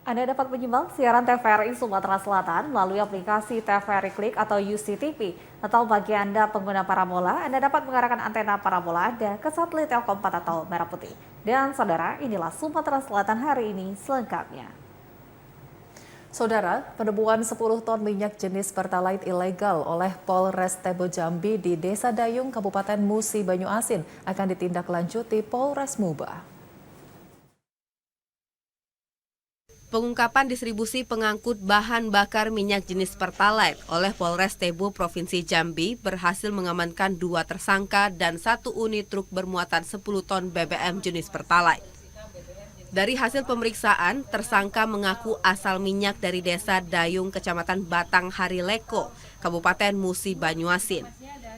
Anda dapat menyimak siaran TVRI Sumatera Selatan melalui aplikasi TVRI Klik atau UCTV. Atau bagi Anda pengguna parabola, Anda dapat mengarahkan antena parabola Anda ke satelit Telkom 4 atau Merah Putih. Dan saudara, inilah Sumatera Selatan hari ini selengkapnya. Saudara, penemuan 10 ton minyak jenis Pertalite ilegal oleh Polres Tebo Jambi di Desa Dayung, Kabupaten Musi Banyuasin akan ditindaklanjuti Polres Muba. Pengungkapan distribusi pengangkut bahan bakar minyak jenis Pertalite oleh Polres Tebo Provinsi Jambi berhasil mengamankan 2 tersangka dan 1 unit truk bermuatan 10 ton BBM jenis Pertalite. Dari hasil pemeriksaan, tersangka mengaku asal minyak dari Desa Dayung, Kecamatan Batang Harileko, Kabupaten Musi Banyuasin.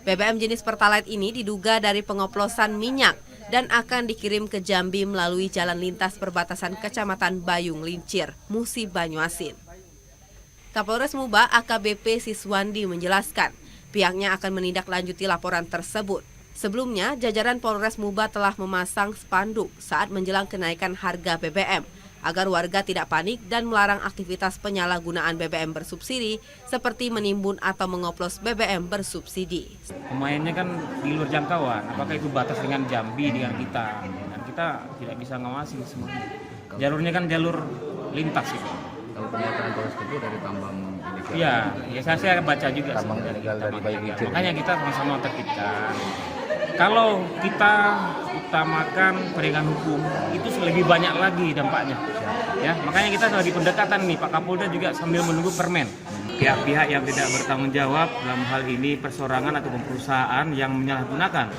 BBM jenis Pertalite ini diduga dari pengoplosan minyak dan akan dikirim ke Jambi melalui jalan lintas perbatasan Kecamatan Bayung Lincir, Musi Banyuasin. Kapolres Muba AKBP Siswandi menjelaskan, pihaknya akan menindaklanjuti laporan tersebut. Sebelumnya, jajaran Polres Muba telah memasang spanduk saat menjelang kenaikan harga BBM agar warga tidak panik dan melarang aktivitas penyalahgunaan BBM bersubsidi seperti menimbun atau mengoplos BBM bersubsidi. Pemainnya kan di luar jangkauan, apakah itu batas dengan Jambi dengan kita, dan kita tidak bisa ngawasi semuanya. Jalurnya kan jalur lintas itu. Kalau pernyataan Polres itu dari tambang ilegal. Iya, ya saya baca juga. Tambang ilegal dari Bayung Lincir. Makanya kita sama-sama tertibkan. Kalau kita utamakan penegakan hukum, itu lebih banyak lagi dampaknya. Ya, makanya kita lagi pendekatan nih, Pak Kapolda juga sambil menunggu permen. Pihak-pihak yang tidak bertanggung jawab dalam hal ini persorangan atau perusahaan yang menyalahgunakan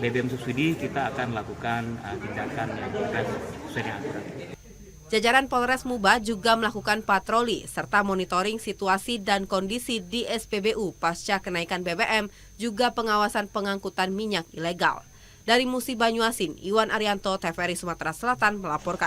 BBM subsidi, kita akan lakukan tindakan yang tegas sesuai dengan aturan. Jajaran Polres Muba juga melakukan patroli serta monitoring situasi dan kondisi di SPBU pasca kenaikan BBM, juga pengawasan pengangkutan minyak ilegal. Dari Musi Banyuasin, Iwan Arianto, TVRI Sumatera Selatan melaporkan.